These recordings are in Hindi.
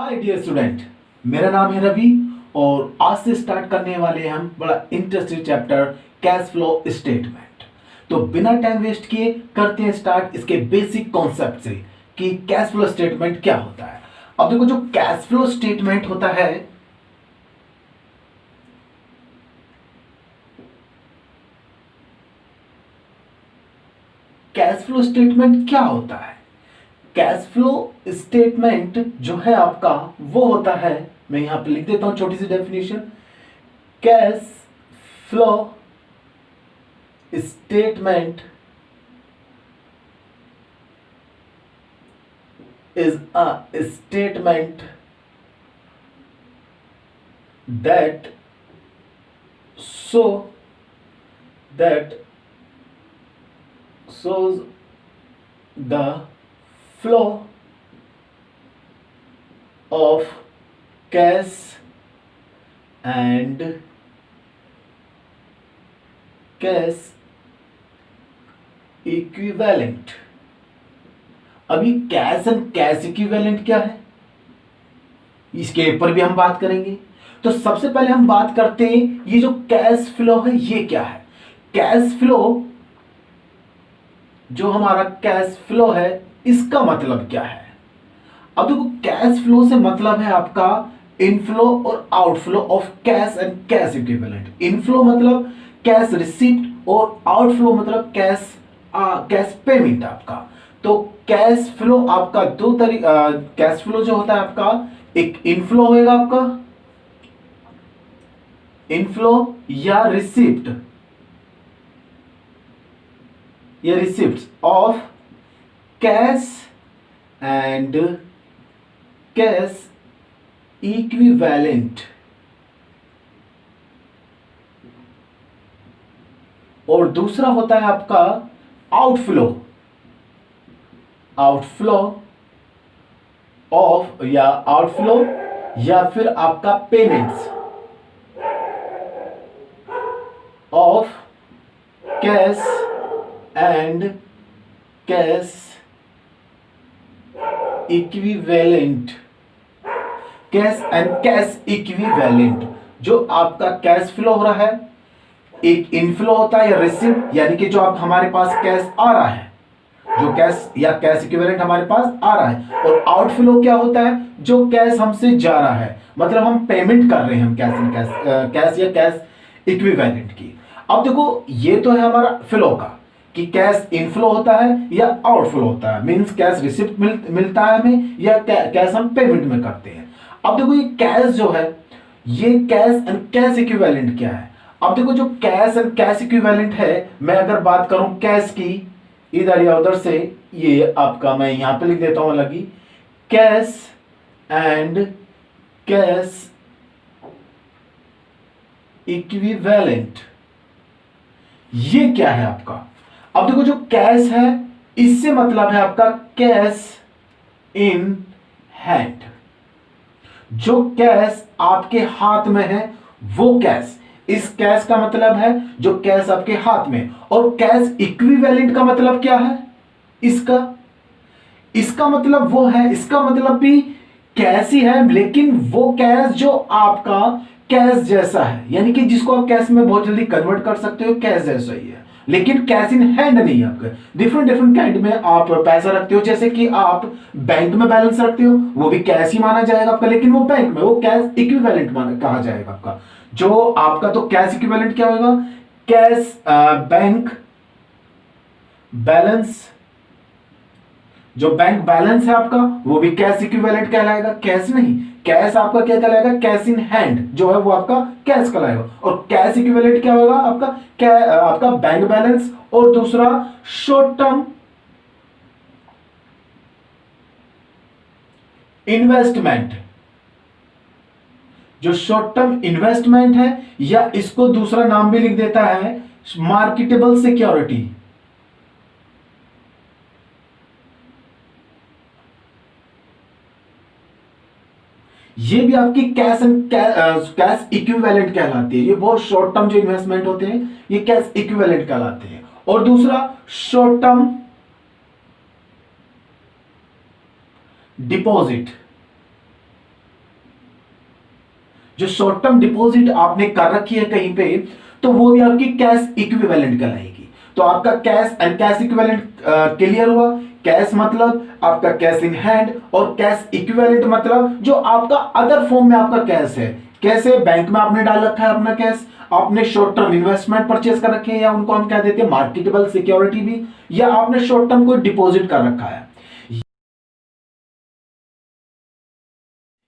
हाय डियर स्टूडेंट, मेरा नाम है रवि और आज से स्टार्ट करने वाले हैं हम बड़ा interesting chapter cash flow statement. तो बिना टाइम वेस्ट किए करते हैं स्टार्ट इसके बेसिक कॉन्सेप्ट से कि कैश फ्लो स्टेटमेंट क्या होता है। अब देखो, जो कैश फ्लो स्टेटमेंट होता है, कैश फ्लो स्टेटमेंट क्या होता है? कैश फ्लो स्टेटमेंट जो है आपका वो होता है, मैं यहां पे लिख देता हूं छोटी सी definition. Cash flow statement is a statement that that shows the flow of cash and cash equivalent। अभी कैश एंड कैश इक्विवेलेंट क्या है, इसके ऊपर भी हम बात करेंगे। तो सबसे पहले हम बात करते हैं ये जो कैश फ्लो है ये क्या है। कैश फ्लो, जो हमारा कैश फ्लो है इसका मतलब क्या है। अब देखो, कैश फ्लो से मतलब है आपका इनफ्लो और outflow of cash and cash equivalent. Inflow मतलब कैश रिसीप्ट और आउटफ्लो मतलब कैश पेमेंट आपका। तो कैश फ्लो आपका दो तरीका, कैश फ्लो जो होता है आपका, एक इनफ्लो होएगा आपका, इनफ्लो या रिसिप्ट या receipt of cash and cash equivalent, और दूसरा होता है आपका आउटफ्लो ऑफ या आउटफ्लो या फिर आपका payments of cash and cash equivalent. Cash and cash equivalent, जो आपका कैश फ्लो हो रहा है, एक इनफ्लो होता है या रिसीव, यानी कि जो आप हमारे पास कैश आ रहा है, जो कैश या कैश इक्विवेलेंट हमारे पास आ रहा है, और आउटफ्लो क्या होता है, जो कैश हमसे जा रहा है, मतलब हम पेमेंट कर रहे हैं हम कैश या कैश इक्विवेलेंट की। अब देखो, ये तो है हमारा फ्लो का कि कैश इनफ्लो होता है या आउटफ्लो होता है, मींस कैश रिसिप्ट मिलता है हमें या कैश हम पेमेंट में करते हैं। अब देखो, ये कैश जो है, ये कैश एंड कैश इक्विवेलेंट क्या है। अब देखो, जो कैश एंड कैश इक्विवेलेंट है, मैं अगर बात करूं कैश की इधर या उधर से, ये आपका मैं यहां पे लिख देता हूं अलग ही, कैश एंड कैश इक्विवेलेंट, ये क्या है आपका। अब देखो, जो कैश है इससे मतलब है आपका कैश इन हैंड, जो कैश आपके हाथ में है वो कैश। इस कैश का मतलब है जो कैश आपके हाथ में, और कैश इक्विवेलेंट का मतलब क्या है, इसका मतलब वो है, इसका मतलब भी कैश ही है, लेकिन वो कैश जो आपका कैश जैसा है, यानी कि जिसको आप कैश में बहुत जल्दी कन्वर्ट कर सकते हो, कैश जैसा ही है, लेकिन कैश इन हैंड नहीं है आपका। डिफरेंट डिफरेंट काइंड में आप पैसा रखते हो, जैसे कि आप बैंक में बैलेंस रखते हो, वो भी कैश ही माना जाएगा आपका, लेकिन वो बैंक में वो कैश इक्विवेलेंट कहा जाएगा आपका। जो आपका तो कैश इक्विवेलेंट क्या होगा, कैश बैंक बैलेंस, जो बैंक बैलेंस है आपका वो भी कैश इक्विवेलेंट कहलाएगा, कैश नहीं। कैश आपका क्या कहलाएगा, कैश इन हैंड जो है वो आपका कैश कहलाएगा, और कैश इक्विवेलेंट क्या होगा आपका बैंक बैलेंस, और दूसरा शॉर्ट टर्म इन्वेस्टमेंट, जो शॉर्ट टर्म इन्वेस्टमेंट है, या इसको दूसरा नाम भी लिख देता है मार्केटेबल सिक्योरिटी। ये भी आपकी कैश एंड कैश इक्विवेलेंट कहलाती है। ये बहुत शॉर्ट टर्म जो इन्वेस्टमेंट होते हैं ये कैश इक्विवेलेंट कहलाते हैं। और दूसरा शॉर्ट टर्म डिपॉजिट, जो शॉर्ट टर्म डिपॉजिट आपने कर रखी है कहीं पे, तो वो भी आपकी कैश इक्विवेलेंट कहलाएगी। तो आपका cash and cash equivalent clear हुआ। कैश मतलब आपका कैश इन हैंड, और कैश इक्विवेलेंट मतलब जो आपका अदर फॉर्म में आपका कैश है। कैसे बैंक में आपने डाल रखा है अपना कैश, आपने शॉर्ट टर्म इन्वेस्टमेंट परचेज कर रखे हैं, या उनको हम क्या देते हैं मार्केटेबल सिक्योरिटी भी, या आपने शॉर्ट टर्म कोई डिपॉजिट कर रखा है।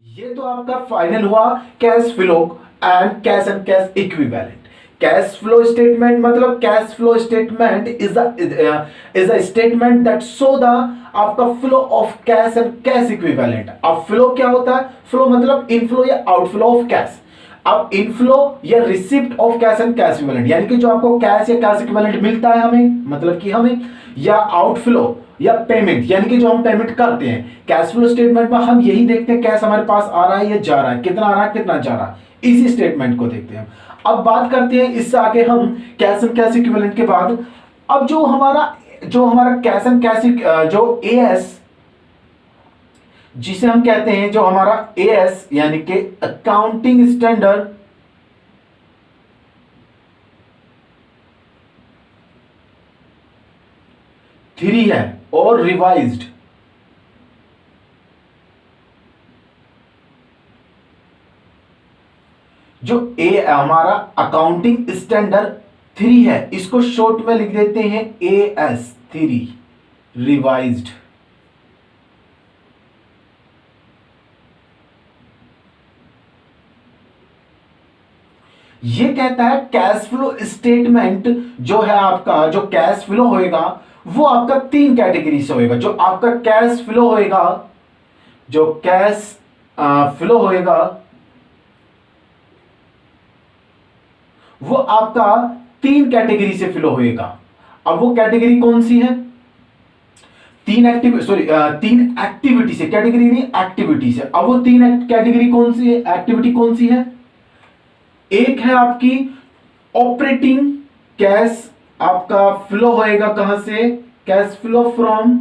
ये तो आपका फाइनल हुआ cash flow and cash equivalent. Cash flow statement मतलब cash flow statement is a statement that show the आपका flow of cash and cash equivalent. अब फ्लो क्या होता है? फ्लो मतलब इनफ्लो या आउटफ्लो ऑफ कैश। अब इनफ्लो या receipt of cash and cash equivalent, यानी कि जो आपको कैश या कैश इक्विवेलेंट मिलता है हमें, मतलब कि हमें, या आउटफ्लो या पेमेंट, यानी कि जो हम पेमेंट करते हैं। कैश फ्लो स्टेटमेंट में हम यही देखते हैं कैश हमारे पास आ रहा है या जा रहा है, कितना आ रहा है कितना जा रहा है, इसी स्टेटमेंट को देखते हैं। अब बात करते हैं इससे आगे हम कैश एंड कैश इक्विवेलेंट के बाद। अब जो हमारा कैश एंड कैश जो एएस, जिसे हम कहते हैं जो हमारा एएस यानी कि अकाउंटिंग स्टैंडर्ड 3 है और रिवाइज्ड, जो हमारा अकाउंटिंग स्टैंडर्ड 3 है, इसको शॉर्ट में लिख देते हैं AS3 रिवाइज्ड। ये कहता है कैश फ्लो स्टेटमेंट जो है आपका, जो कैश फ्लो होएगा वो आपका 3 कैटेगरी से होएगा। जो आपका कैश फ्लो होएगा, जो कैश फ्लो होएगा वो आपका 3 कैटेगरी से फ्लो होएगा। अब वो कैटेगरी कौन सी है? 3 एक्टिविटी से, कैटेगरी नहीं एक्टिविटी से। अब वो 3 कैटेगरी कौन सी है, एक्टिविटी कौन सी है? एक है आपकी ऑपरेटिंग कैश, आपका फ्लो होएगा कहां से? Cash flow from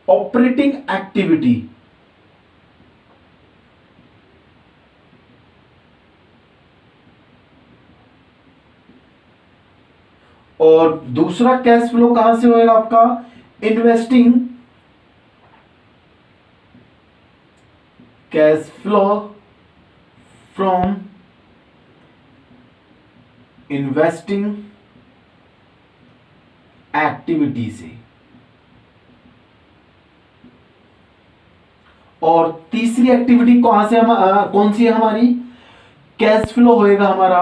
operating activity. और दूसरा कैश फ्लो कहां से होएगा आपका? Investing cash flow from investing activity से। और तीसरी एक्टिविटी कहां से कौन सी है हमारी? कैश फ्लो होएगा हमारा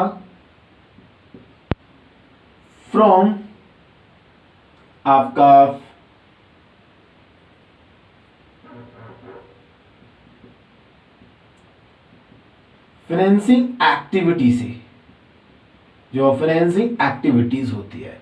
फ्रॉम आपका फाइनेंसिंग एक्टिविटी से, जो फाइनेंसिंग एक्टिविटीज होती है।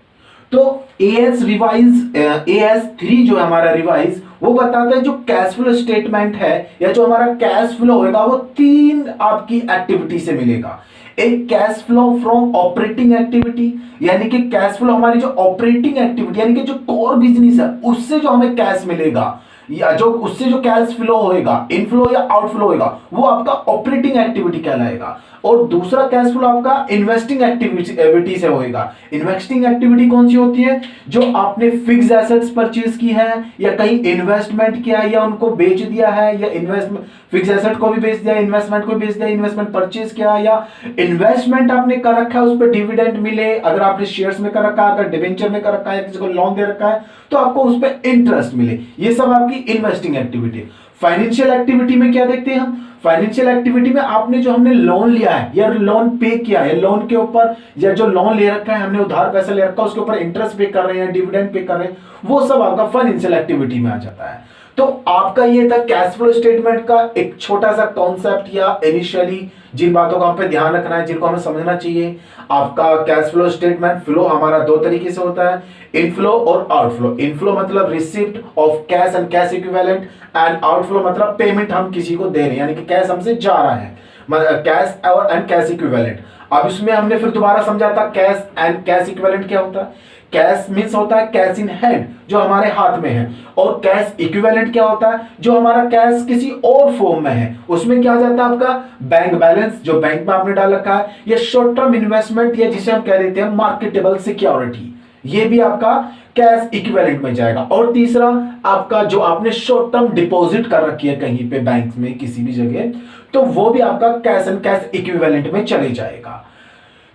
तो AS3 जो है हमारा रिवाइज, वो बताता है जो कैश फ्लो स्टेटमेंट है या जो हमारा कैश फ्लो होगा वो 3 आपकी एक्टिविटी से मिलेगा। एक cash flow from operating activity, यानी कि कैश फ्लो हमारी जो ऑपरेटिंग एक्टिविटी यानी कि जो कोर बिजनेस है उससे जो हमें कैश मिलेगा, या जो उससे जो कैश फ्लो होएगा, इनफ्लो या आउटफ्लो होएगा, वो आपका ऑपरेटिंग एक्टिविटी कहलाएगा। और दूसरा कैश फ्लो आपका इन्वेस्टिंग एक्टिविटी से होएगा। इन्वेस्टिंग एक्टिविटी कौन सी होती है? जो आपने फिक्स एसेट्स परचेज की है, या कहीं इन्वेस्टमेंट किया है, या उनको बेच दिया है, या इन्वेस्टमेंट फिक्स एसेट को भी बेच दिया, इन्वेस्टमेंट को भी बेच दिया, इन्वेस्टमेंट परचेज किया, या इन्वेस्टमेंट आपने कर रखा है उस पर डिविडेंड मिले, अगर आपने शेयर्स में कर रखा है, अगर डिवेंचर में कर रखा है, किसी को लोन दे रखा है तो आपको उस पर इंटरेस्ट मिले। ये सब आपकी इन्वेस्टिंग एक्टिविटी। फाइनेंशियल एक्टिविटी में क्या देखते हैं हम? फाइनेंशियल एक्टिविटी में आपने जो हमने लोन लिया है या लोन पे किया है, लोन के ऊपर या जो लोन ले रखा है हमने उधार पैसा ले रखा है उसके ऊपर इंटरेस्ट पे कर रहे हैं, डिविडेंड पे कर रहे हैं, वो सब आपका फाइनेंशियल एक्टिविटी में आ जाता है। तो आपका ये था कैश फ्लो स्टेटमेंट का एक छोटा सा कॉन्सेप्ट, या इनिशियली जिन बातों का हम पे ध्यान रखना है, जिनको हमें समझना चाहिए। आपका कैश फ्लो स्टेटमेंट फ्लो हमारा 2 तरीके से होता है, इनफ्लो और आउटफ्लो। इनफ्लो मतलब receipt of cash and cash equivalent, and outflow मतलब पेमेंट हम किसी को दे रहे हैं, यानी कि कैश हमसे जा रहा है, कैश और एंड कैश इक्विवेलेंट। अब इसमें हमने फिर दोबारा समझा था कैश एंड कैश इक्विवेलेंट क्या होता है। कैश मींस होता है कैश इन हैंड, जो हमारे हाथ में है, और कैश इक्विवेलेंट क्या होता है, जो हमारा कैश किसी और फॉर्म में है। उसमें क्या आ जाता है आपका बैंक बैलेंस, जो बैंक में आपने डाल रखा है, या शॉर्ट टर्म इन्वेस्टमेंट, या जिसे हम कह देते हैं मार्केटेबल सिक्योरिटी, ये भी आपका कैश इक्विवेलेंट में जाएगा। और तीसरा आपका जो आपने शॉर्ट टर्म डिपॉजिट कर रखी है कहीं पे बैंक में किसी भी जगह, तो वो भी आपका कैश एंड कैश इक्विवेलेंट में चले जाएगा।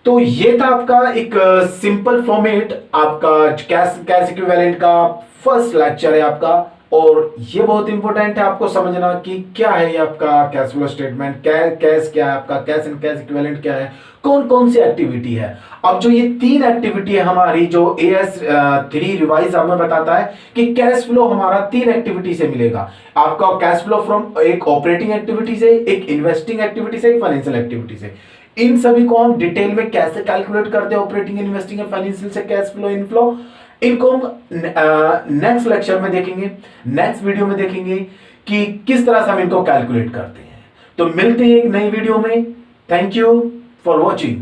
तो ये था आपका एक सिंपल फॉर्मेट, आपका कैश इक्विवेलेंट का फर्स्ट लेक्चर है आपका। और ये बहुत इंपॉर्टेंट है आपको समझना कि क्या है ये आपका कैश फ्लो स्टेटमेंट, कैश क्या है आपका, कैश एंड कैश इक्विवेलेंट क्या है, कौन कौन सी एक्टिविटी है। अब जो ये 3 एक्टिविटी है हमारी, जो AS3 रिवाइज हमें बताता है कि कैश फ्लो हमारा 3 एक्टिविटी से मिलेगा। आपका कैश फ्लो फ्रॉम एक ऑपरेटिंग एक्टिविटी से, एक इन्वेस्टिंग एक्टिविटी से, एक फाइनेंशियल एक्टिविटी से। इन सभी को हम डिटेल में कैसे कैलकुलेट करते हैं, ऑपरेटिंग, इन्वेस्टिंग और फाइनेंशियल से कैश फ्लो इनफ्लो, इनको हम नेक्स्ट लेक्चर में देखेंगे, नेक्स्ट वीडियो में देखेंगे कि किस तरह से हम इनको कैलकुलेट करते हैं। तो मिलते हैं एक नई वीडियो में। Thank you for watching.